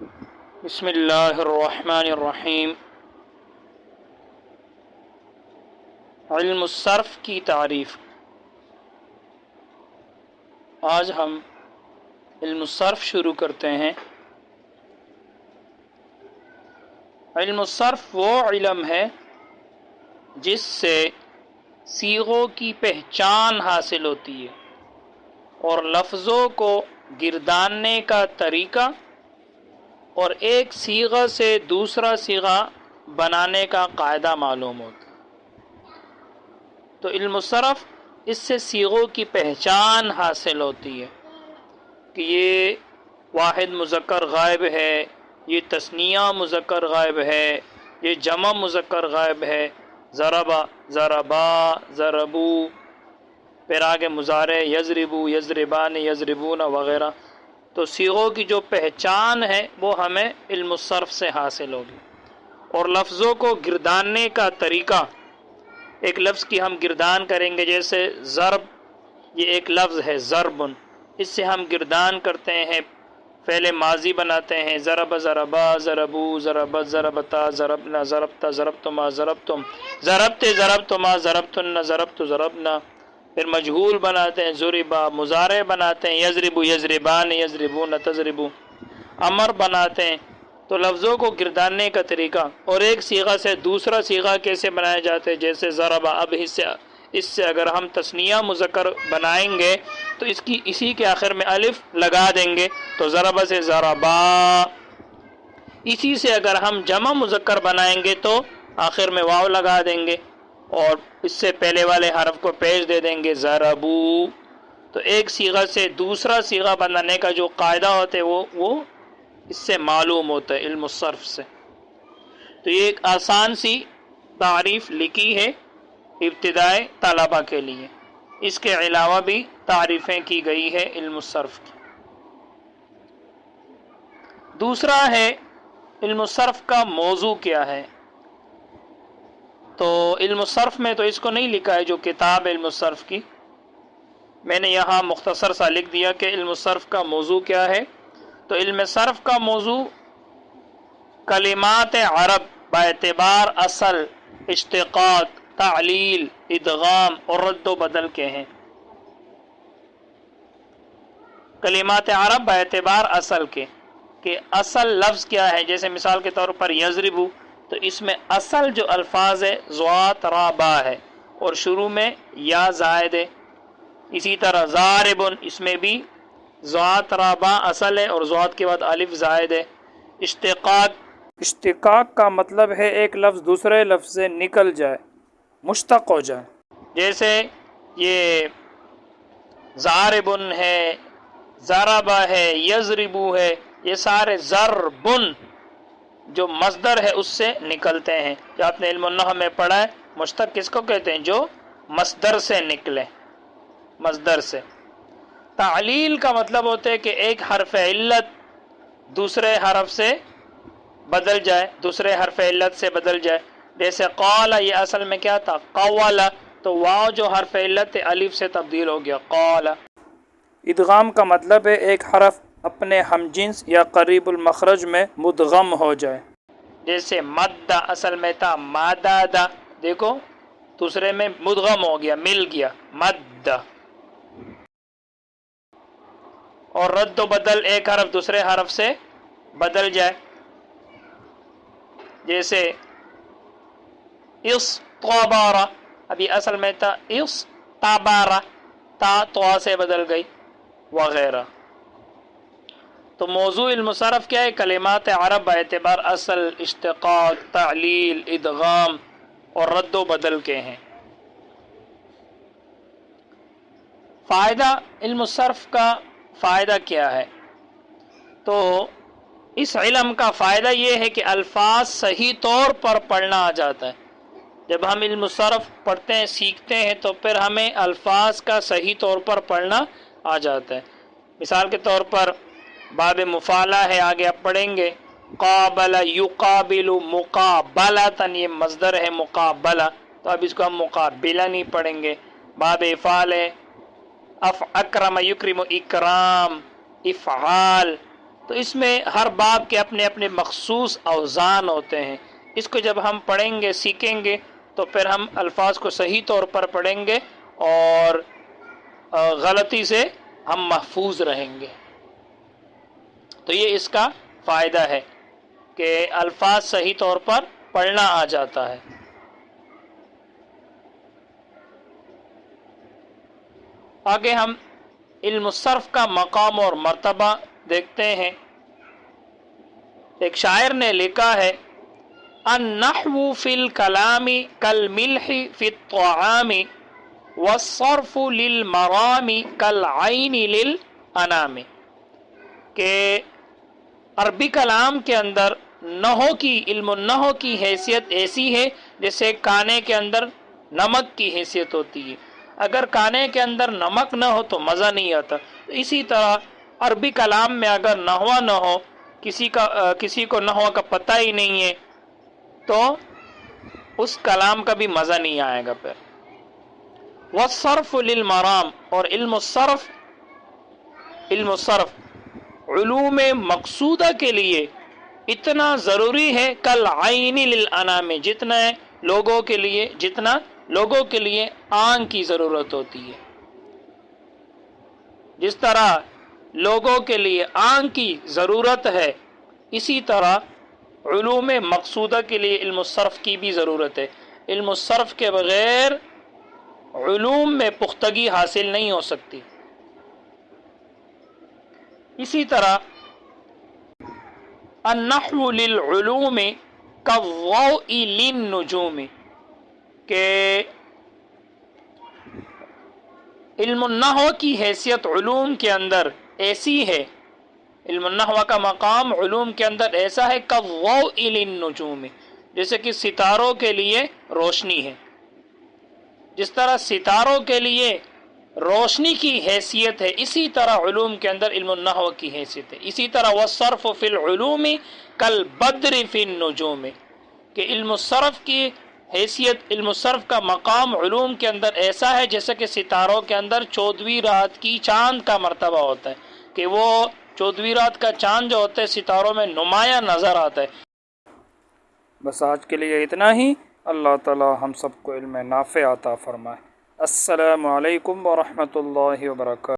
بسم اللہ الرحمن الرحیم۔ علم الصرف کی تعریف۔ آج ہم علم الصرف شروع کرتے ہیں۔ علم الصرف وہ علم ہے جس سے صیغوں کی پہچان حاصل ہوتی ہے اور لفظوں کو گرداننے کا طریقہ اور ایک صیغہ سے دوسرا صیغہ بنانے کا قاعدہ معلوم ہوتا ہے۔ تو علم الصرف اس سے صیغوں کی پہچان حاصل ہوتی ہے کہ یہ واحد مذکر غائب ہے، یہ تثنیہ مذکر غائب ہے، یہ جمع مذکر غائب ہے، ضربا، ضربا، ضربو، پھر آگے مضارع یضربو، یضربان، یضربون وغیرہ۔ تو صیغوں کی جو پہچان ہے وہ ہمیں علم الصرف سے حاصل ہوگی، اور لفظوں کو گرداننے کا طریقہ، ایک لفظ کی ہم گردان کریں گے، جیسے ضرب، یہ ایک لفظ ہے ضربن، اس سے ہم گردان کرتے ہیں، فعل ماضی بناتے ہیں، ضرب، ضربا، ضربو، ضربت، ضربتا، ضربنا، ضربتا، ضربتما، ضربتم، ضربت، ضربتما، ضربتن، ضربت، ضربنا۔ پھر مجہول بناتے ہیں ضربا، مضارع بناتے ہیں یضربو، یضربان، یضربون، تضربو، امر بناتے ہیں۔ تو لفظوں کو گرداننے کا طریقہ اور ایک صیغہ سے دوسرا صیغہ کیسے بنائے جاتے ہیں، جیسے ضربا، اب اس سے اگر ہم تثنیہ مذکر بنائیں گے تو اسی کے آخر میں الف لگا دیں گے، تو ضربہ سے ضربا۔ اسی سے اگر ہم جمع مذکر بنائیں گے تو آخر میں واو لگا دیں گے اور اس سے پہلے والے حرف کو پیش دے دیں گے، ضربو۔ تو ایک صیغہ سے دوسرا صیغہ بنانے کا جو قاعدہ ہوتا ہے وہ اس سے معلوم ہوتا ہے، علم الصرف سے۔ تو یہ ایک آسان سی تعریف لکھی ہے ابتدائی طلبہ کے لیے، اس کے علاوہ بھی تعریفیں کی گئی ہے علم الصرف کی۔ دوسرا ہے علم الصرف کا موضوع کیا ہے۔ تو علم الصرف میں تو اس کو نہیں لکھا ہے جو کتاب علم الصرف کی، میں نے یہاں مختصر سا لکھ دیا کہ علم الصرف کا موضوع کیا ہے۔ تو علم صرف کا موضوع کلمات عرب باعتبار اصل، اشتقاق، تعلیل، ادغام اور رد و بدل کے ہیں۔ کلمات عرب باعتبار اصل کے، کہ اصل لفظ کیا ہے، جیسے مثال کے طور پر یضربو، تو اس میں اصل جو الفاظ ہے ضاد را با ہے اور شروع میں یا زائد ہے۔ اسی طرح ضاربن، اس میں بھی ضاد را با اصل ہے اور ضاد کے بعد الف زائد ہے۔ اشتقاق کا مطلب ہے ایک لفظ دوسرے لفظ سے نکل جائے، مشتق ہو جائے، جیسے یہ ضاربن ہے، ضربا ہے، یضربو ہے، یہ سارے ضربن جو مصدر ہے اس سے نکلتے ہیں۔ جو آپ نے علم النحو میں پڑھا ہے، مشتق کس کو کہتے ہیں؟ جو مصدر سے نکلے، مصدر سے۔ تعلیل کا مطلب ہوتا ہے کہ ایک حرف علت دوسرے حرف سے بدل جائے، دوسرے حرف علت سے بدل جائے، جیسے قال، یہ اصل میں کیا تھا؟ قول، تو واو جو حرف علت الف سے تبدیل ہو گیا، قال۔ ادغام کا مطلب ہے ایک حرف اپنے ہم جنس یا قریب المخرج میں مدغم ہو جائے، جیسے مد اصل میں تھا مادادا، دیکھو دوسرے میں مدغم ہو گیا، مل گیا، مد۔ اور رد و بدل، ایک حرف دوسرے حرف سے بدل جائے، جیسے استبارا، ابھی اصل میں تھا استبارا، تا تو سے بدل گئی، وغیرہ۔ تو موضوع علم الصرف کیا ہے؟ کلمات عرب باعتبار اصل، اشتقاق، تعلیل، ادغام اور رد و بدل کے ہیں۔ فائدہ علم الصرف کا فائدہ کیا ہے؟ تو اس علم کا فائدہ یہ ہے کہ الفاظ صحیح طور پر پڑھنا آ جاتا ہے۔ جب ہم علم الصرف پڑھتے ہیں، سیکھتے ہیں، تو پھر ہمیں الفاظ کا صحیح طور پر پڑھنا آ جاتا ہے۔ مثال کے طور پر باب مفالہ ہے، آگے آپ پڑھیں گے، قابل یقابل مقابلتن، یہ مصدر ہے مقابلہ، تو اب اس کو ہم مقابلہ نہیں پڑھیں گے۔ باب افعال ہے، اکرم یکرم اکرام، افعال، تو اس میں ہر باب کے اپنے اپنے مخصوص اوزان ہوتے ہیں. اس کو جب ہم پڑھیں گے سیکھیں گے تو پھر ہم الفاظ کو صحیح طور پر پڑھیں گے اور غلطی سے ہم محفوظ رہیں گے. تو یہ اس کا فائدہ ہے کہ الفاظ صحیح طور پر پڑھنا آ جاتا ہے. آگے ہم علم الصرف کا مقام اور مرتبہ دیکھتے ہیں. ایک شاعر نے لکھا ہے النحو فی الکلام کالملح فی الطعام والصرف للمرام کالعین للانام، کہ عربی کلام کے اندر علم النحو کی حیثیت ایسی ہے جیسے کانے کے اندر نمک کی حیثیت ہوتی ہے. اگر کانے کے اندر نمک نہ ہو تو مزہ نہیں آتا. اسی طرح عربی کلام میں اگر نحو نہ ہو، کسی کو نحو کا پتہ ہی نہیں ہے، تو اس کلام کا بھی مزہ نہیں آئے گا. پھر والصرف للمرام، اور علم الصرف علوم مقصودہ کے لیے اتنا ضروری ہے کالعین للانام، جتنا لوگوں کے لیے آنکھ کی ضرورت ہوتی ہے. جس طرح لوگوں کے لیے آنکھ کی ضرورت ہے، اسی طرح علوم مقصودہ کے لیے علم الصرف کی بھی ضرورت ہے. علم الصرف کے بغیر علوم میں پختگی حاصل نہیں ہو سکتی. اسی طرح النحو للعلوم کالضوء للنجوم، کہ علم النحو کی حیثیت علوم کے اندر ایسی ہے، علم النحو کا مقام علوم کے اندر ایسا ہے کالضوء للنجوم، جیسے کہ ستاروں کے لیے روشنی ہے. جس طرح ستاروں کے لیے روشنی کی حیثیت ہے، اسی طرح علوم کے اندر علم النحو کی حیثیت ہے. اسی طرح والصرف فی العلوم کالبدر فی النجوم، کہ علم الصرف کی حیثیت، علم الصرف کا مقام علوم کے اندر ایسا ہے جیسا کہ ستاروں کے اندر 14ویں رات کی چاند کا مرتبہ ہوتا ہے، کہ وہ 14ویں رات کا چاند جو ہوتا ہے ستاروں میں نمایاں نظر آتا ہے. بس آج کے لیے اتنا ہی. اللہ تعالی ہم سب کو علم نافع عطا فرمائے. السلام علیکم ورحمۃ اللہ وبرکاتہ.